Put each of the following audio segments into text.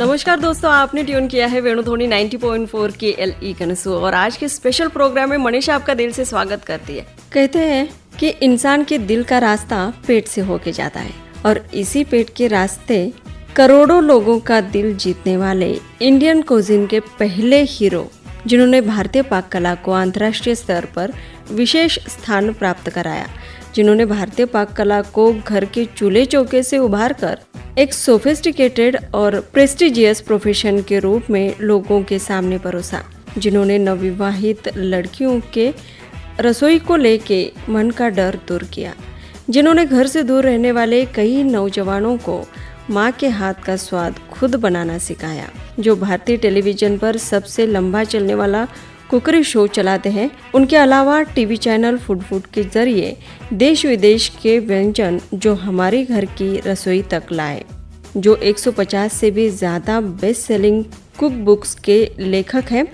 नमस्कार दोस्तों, आपने ट्यून किया है वेणुध्वनि 90.4 के LE कनसू और आज के स्पेशल प्रोग्राम में मनीषा आपका दिल से स्वागत करती है। कहते हैं कि इंसान के दिल का रास्ता पेट से होके जाता है और इसी पेट के रास्ते करोड़ों लोगों का दिल जीतने वाले इंडियन कुजीन के पहले हीरो, जिन्होंने भारतीय पाक कला को अंतर्राष्ट्रीय स्तर पर विशेष स्थान प्राप्त कराया, जिन्होंने भारतीय पाक कला को घर के चूल्हे चौके से उभार कर एक सोफिस्टिकेटेड और प्रेस्टिजियस प्रोफेशन के रूप में लोगों के सामने परोसा, जिन्होंने नवविवाहित लड़कियों के रसोई को लेके मन का डर दूर किया, जिन्होंने घर से दूर रहने वाले कई नौजवानों को माँ के हाथ का स्वाद खुद बनाना सिखाया, जो भारतीय टेलीविजन पर सबसे लंबा चलने वाला कुकरी शो चलाते हैं। उनके अलावा टीवी चैनल फूड के जरिए देश विदेश के व्यंजन जो हमारे घर की रसोई तक लाए, जो 150 से भी ज़्यादा बेस्ट सेलिंग कुक बुक्स के लेखक हैं,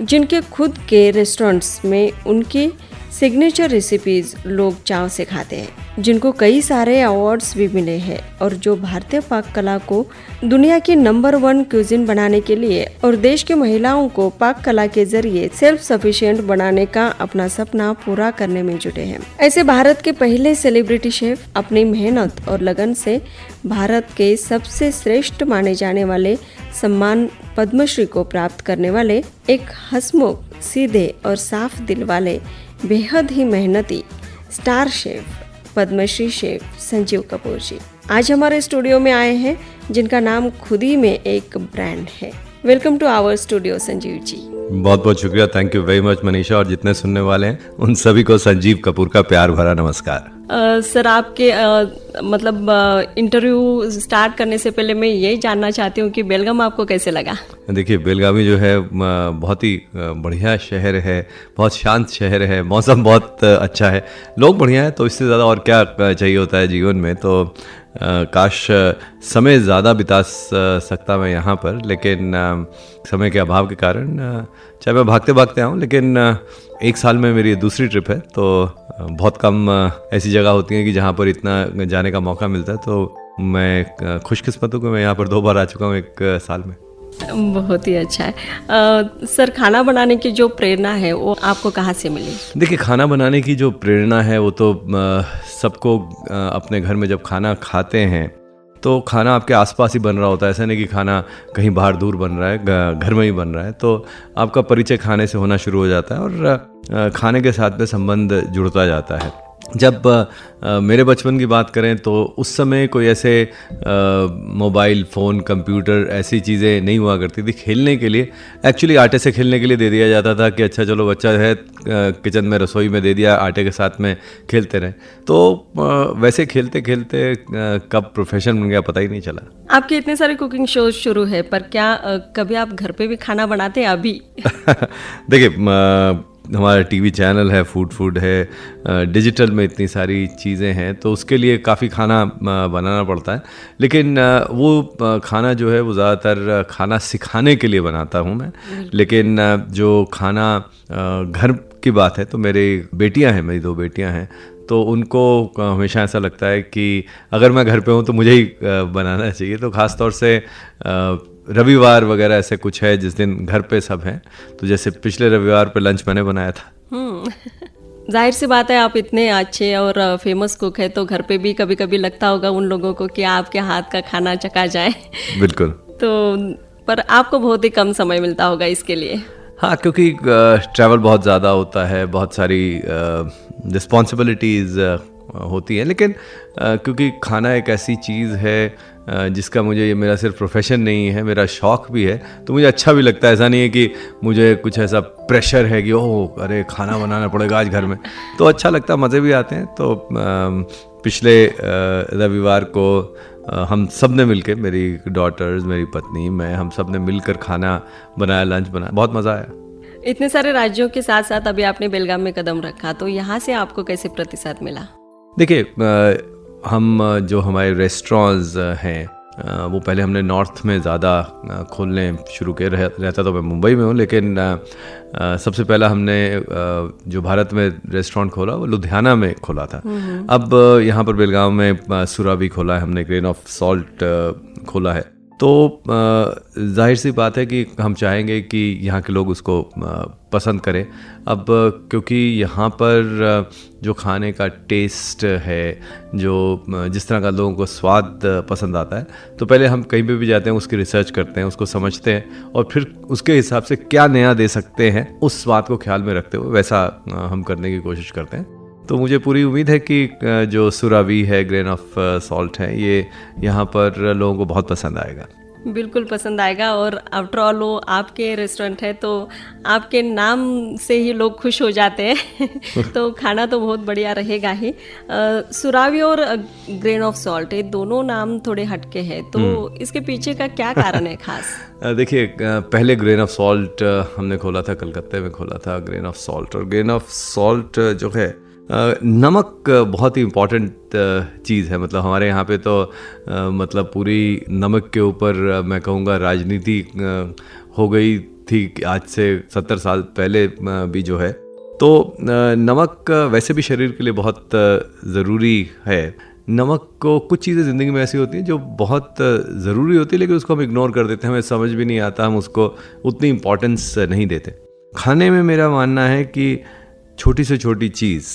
जिनके खुद के रेस्टोरेंट्स में उनकी सिग्नेचर रेसिपीज लोग चाव से खाते हैं, जिनको कई सारे अवार्ड्स भी मिले हैं और जो भारतीय पाक कला को दुनिया की नंबर 1 क्यूजिन बनाने के लिए और देश की महिलाओं को पाक कला के जरिए सेल्फ सफिशिएंट बनाने का अपना सपना पूरा करने में जुटे हैं। ऐसे भारत के पहले सेलिब्रिटी शेफ अपनी मेहनत और लगन से भारत के सबसे श्रेष्ठ माने जाने वाले सम्मान पद्मश्री को प्राप्त करने वाले एक हंसमुख, सीधे और साफ दिल वाले बेहद ही मेहनती star chef Padmashri chef Sanjeev Kapoor ji आज हमारे स्टूडियो में आए हैं, जिनका नाम खुद ही में एक ब्रांड है। Welcome to our studio Sanjeev ji. बहुत बहुत शुक्रिया, thank you very much Manisha, और जितने सुनने वाले हैं उन सभी को संजीव कपूर का प्यार भरा नमस्कार। सर, आपके इंटरव्यू स्टार्ट करने से पहले मैं यही जानना चाहती हूँ कि बेलगाम आपको कैसे लगा? देखिए, बेलगावी जो है बहुत ही बढ़िया शहर है, बहुत शांत शहर है, मौसम बहुत अच्छा है, लोग बढ़िया है, तो इससे ज़्यादा और क्या चाहिए होता है जीवन में। तो काश समय ज़्यादा बिता सकता मैं यहाँ पर, लेकिन समय के अभाव के कारण चाहे मैं भागते भागते आऊँ, लेकिन एक साल में मेरी दूसरी ट्रिप है, तो बहुत कम ऐसी जगह होती है कि जहाँ पर इतना जाने का मौका मिलता है। तो मैं खुशकिस्मत हूँ कि मैं यहाँ पर 2 बार आ चुका हूँ एक साल में। बहुत ही अच्छा है। सर, खाना बनाने की जो प्रेरणा है वो आपको कहाँ से मिली? देखिए, खाना बनाने की जो प्रेरणा है वो तो सबको अपने घर में जब खाना खाते हैं तो खाना आपके आसपास ही बन रहा होता है। ऐसा नहीं कि खाना कहीं बाहर दूर बन रहा है, घर में ही बन रहा है। तो आपका परिचय खाने से होना शुरू हो जाता है और खाने के साथ में संबंध जुड़ता जाता है। जब मेरे बचपन की बात करें तो उस समय कोई ऐसे मोबाइल फ़ोन, कंप्यूटर ऐसी चीज़ें नहीं हुआ करती थी। खेलने के लिए एक्चुअली आटे से खेलने के लिए दे दिया जाता था कि अच्छा चलो बच्चा है किचन में, रसोई में दे दिया, आटे के साथ में खेलते रहे। तो वैसे खेलते खेलते कब प्रोफेशन बन गया पता ही नहीं चला। आपके इतने सारे कुकिंग शोज शुरू है, पर क्या कभी आप घर पे भी खाना बनाते हैं अभी? देखिए, हमारा टीवी चैनल है, फूड है, डिजिटल में इतनी सारी चीज़ें हैं, तो उसके लिए काफ़ी खाना बनाना पड़ता है। लेकिन वो खाना जो है वो ज़्यादातर खाना सिखाने के लिए बनाता हूँ मैं। लेकिन जो खाना घर की बात है तो मेरी बेटियाँ हैं, मेरी 2 बेटियाँ हैं, तो उनको हमेशा ऐसा लगता है कि अगर मैं घर पे हूँ तो मुझे ही बनाना चाहिए। तो ख़ास तौर से रविवार वगैरह ऐसे कुछ है जिस दिन घर पे सब हैं, तो जैसे पिछले रविवार पे लंच मैंने बनाया था। जाहिर सी बात है, आप इतने अच्छे और फेमस कुक है, तो घर पे भी कभी कभी लगता होगा उन लोगों को कि आपके हाथ का खाना चखा जाए। बिल्कुल। तो पर आपको बहुत ही कम समय मिलता होगा इसके लिए। हाँ, क्योंकि ट्रैवल बहुत ज़्यादा होता है, बहुत सारी रिस्पॉन्सिबिलिटीज़ होती हैं। लेकिन क्योंकि खाना एक ऐसी चीज़ है जिसका मुझे, ये मेरा सिर्फ प्रोफेशन नहीं है, मेरा शौक़ भी है, तो मुझे अच्छा भी लगता है। ऐसा नहीं है कि मुझे कुछ ऐसा प्रेशर है कि ओह अरे खाना बनाना पड़ेगा आज घर में, तो अच्छा लगता है, मज़े भी आते हैं। तो पिछले रविवार को हम सब ने मिलकर, मेरी डॉटर्स, मेरी पत्नी, मैं, हम सब ने मिलकर खाना बनाया, लंच बनाया, बहुत मज़ा आया। इतने सारे राज्यों के साथ साथ अभी आपने बेलगाम में कदम रखा, तो यहाँ से आपको कैसे प्रतिसाद मिला? देखिए, हम जो हमारे रेस्टोरेंट्स हैं वो पहले हमने नॉर्थ में ज़्यादा खोलने शुरू किए। रहता तो मैं मुंबई में हूँ, लेकिन सबसे पहला हमने जो भारत में रेस्टोरेंट खोला वो लुधियाना में खोला था। अब यहाँ पर बेलगाम में सुरा भी खोला है हमने, ग्रेन ऑफ सॉल्ट खोला है। तो जाहिर सी बात है कि हम चाहेंगे कि यहाँ के लोग उसको पसंद करें। अब क्योंकि यहाँ पर जो खाने का टेस्ट है, जो जिस तरह का लोगों को स्वाद पसंद आता है, तो पहले हम कहीं पे भी जाते हैं उसकी रिसर्च करते हैं, उसको समझते हैं और फिर उसके हिसाब से क्या नया दे सकते हैं उस स्वाद को ख्याल में रखते हुए वैसा हम करने की कोशिश करते हैं। तो मुझे पूरी उम्मीद है कि जो सुरावी है, ग्रेन ऑफ सॉल्ट है, ये यहाँ पर लोगों को बहुत पसंद आएगा। बिल्कुल पसंद आएगा। और आफ्टर ऑल वो आपके रेस्टोरेंट है तो आपके नाम से ही लोग खुश हो जाते हैं तो खाना तो बहुत बढ़िया रहेगा ही। सुरावी और ग्रेन ऑफ सॉल्ट, ये दोनों नाम थोड़े हटके हैं, तो इसके पीछे का क्या कारण है खास? देखिए, पहले ग्रेन ऑफ सॉल्ट हमने खोला था, कलकत्ते में खोला था ग्रेन ऑफ सॉल्ट। और ग्रेन ऑफ सॉल्ट जो है, नमक बहुत ही इम्पॉर्टेंट चीज़ है। मतलब हमारे यहाँ पे तो मतलब पूरी नमक के ऊपर मैं कहूँगा राजनीति हो गई थी आज से 70 साल पहले भी जो है। तो नमक वैसे भी शरीर के लिए बहुत ज़रूरी है। नमक को कुछ चीज़ें ज़िंदगी में ऐसी होती हैं जो बहुत ज़रूरी होती है, लेकिन उसको हम इग्नोर कर देते हैं, हमें समझ भी नहीं आता, हम उसको उतनी इम्पोर्टेंस नहीं देते। खाने में मेरा मानना है कि छोटी से छोटी चीज़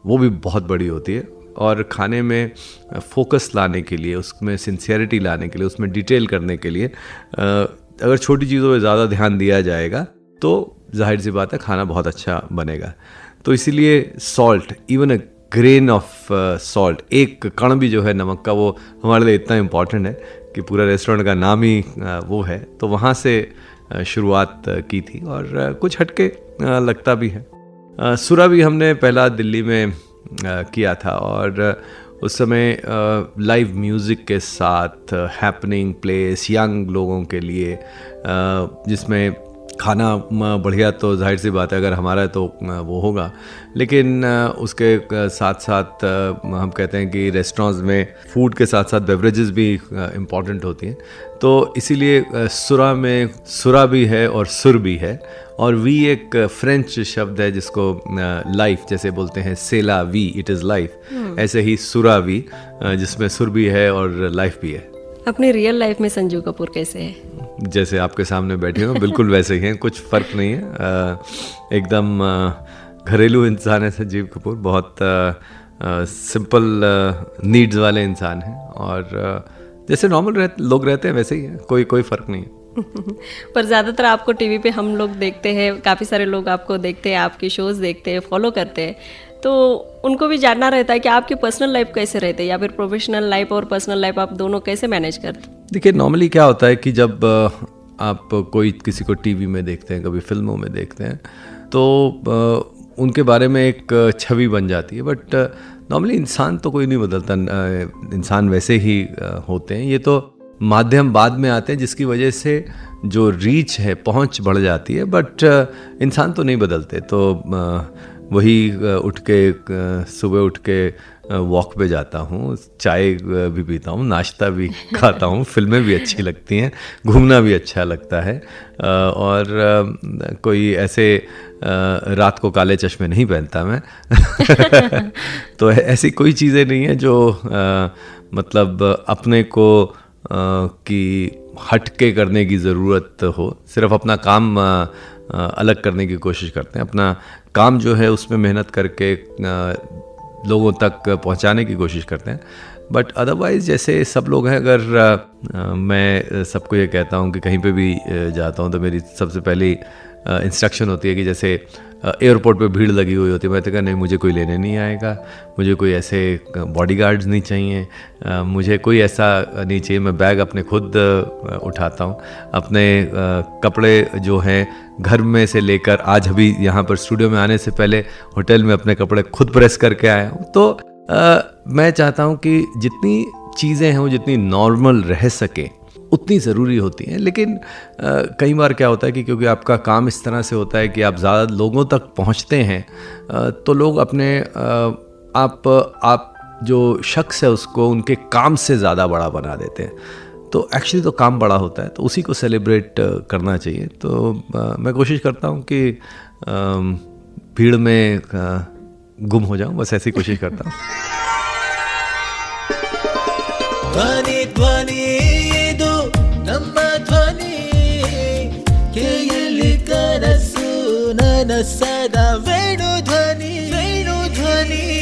वो भी बहुत बड़ी होती है, और खाने में फोकस लाने के लिए, उसमें सिंसियरिटी लाने के लिए, उसमें डिटेल करने के लिए अगर छोटी चीज़ों पे ज़्यादा ध्यान दिया जाएगा तो जाहिर सी बात है खाना बहुत अच्छा बनेगा। तो इसीलिए salt, even a grain of salt, एक कण भी जो है नमक का, वो हमारे लिए इतना इम्पॉर्टेंट है कि पूरा रेस्टोरेंट का नाम ही वो है। तो वहाँ से शुरुआत की थी और कुछ हटके लगता भी है। सुरावी हमने पहला दिल्ली में किया था और उस समय लाइव म्यूज़िक के साथ हैपनिंग प्लेस, यंग लोगों के लिए, जिसमें खाना बढ़िया तो जाहिर सी बात है अगर हमारा है तो वो होगा, लेकिन उसके साथ साथ हम कहते हैं कि रेस्टोरेंट्स में फूड के साथ साथ बेवरेजेस भी इम्पॉर्टेंट होती हैं। तो इसीलिए सुरा में सुरा भी है और सुर भी है, और वी एक फ्रेंच शब्द है जिसको लाइफ जैसे बोलते हैं, सेला वी, इट इज़ लाइफ, ऐसे ही सुरा वी जिसमें सुर भी है और लाइफ भी है। अपने रियल लाइफ में संजू कपूर कैसे है? जैसे आपके सामने बैठे हो बिल्कुल वैसे ही हैं, कुछ फ़र्क नहीं है। एकदम घरेलू इंसान है संजीव कपूर, बहुत सिंपल नीड्स वाले इंसान हैं, और जैसे नॉर्मल लोग रहते हैं वैसे ही हैं, कोई फ़र्क नहीं है। पर ज़्यादातर आपको टीवी पे हम लोग देखते हैं, काफ़ी सारे लोग आपको देखते हैं, आपके शोज़ देखते हैं, फॉलो करते हैं, तो उनको भी जानना रहता है कि आपकी पर्सनल लाइफ कैसे रहते हैं, या फिर प्रोफेशनल लाइफ और पर्सनल लाइफ आप दोनों कैसे मैनेज करते हैं? देखिए, नॉर्मली क्या होता है कि जब आप किसी को टीवी में देखते हैं, कभी फिल्मों में देखते हैं, तो उनके बारे में एक छवि बन जाती है। बट नॉर्मली इंसान तो कोई नहीं बदलता, इंसान वैसे ही होते हैं। ये तो माध्यम बाद में आते हैं जिसकी वजह से जो रीच है, पहुंच बढ़ जाती है, बट इंसान तो नहीं बदलते। तो वही सुबह उठ के वॉक पे जाता हूँ, चाय भी पीता हूँ, नाश्ता भी खाता हूँ, फिल्में भी अच्छी लगती हैं, घूमना भी अच्छा लगता है, और कोई ऐसे रात को काले चश्मे नहीं पहनता मैं तो ऐसी कोई चीज़ें नहीं है जो मतलब अपने को कि हटके करने की ज़रूरत हो। सिर्फ अपना काम अलग करने की कोशिश करते हैं, अपना काम जो है उसमें मेहनत करके लोगों तक पहुंचाने की कोशिश करते हैं। बट अदरवाइज़ जैसे सब लोग हैं, अगर मैं सबको ये कहता हूँ कि कहीं पे भी जाता हूँ तो मेरी सबसे पहली इंस्ट्रक्शन होती है कि जैसे एयरपोर्ट पे भीड़ लगी हुई होती है, मैं तो कहता नहीं, मुझे कोई लेने नहीं आएगा, मुझे कोई ऐसे बॉडीगार्ड्स नहीं चाहिए, मुझे कोई ऐसा नहीं चाहिए, मैं बैग अपने खुद उठाता हूँ। अपने कपड़े जो हैं घर में से लेकर आज अभी यहाँ पर स्टूडियो में आने से पहले होटल में अपने कपड़े खुद प्रेस करके आया हूँ। तो मैं चाहता हूँ कि जितनी चीज़ें हैं वो जितनी नॉर्मल रह सके उतनी ज़रूरी होती हैं। लेकिन कई बार क्या होता है कि क्योंकि आपका काम इस तरह से होता है कि आप ज़्यादा लोगों तक पहुंचते हैं, तो लोग अपने आप जो शख्स है उसको उनके काम से ज़्यादा बड़ा बना देते हैं। तो एक्चुअली तो काम बड़ा होता है, तो उसी को सेलिब्रेट करना चाहिए। तो मैं कोशिश करता हूँ कि भीड़ में गुम हो जाऊँ, बस ऐसी कोशिश करता हूँ। ध्वनि ध्वनि ये दो मन सदा वेणुध्वनि वेणुध्वनि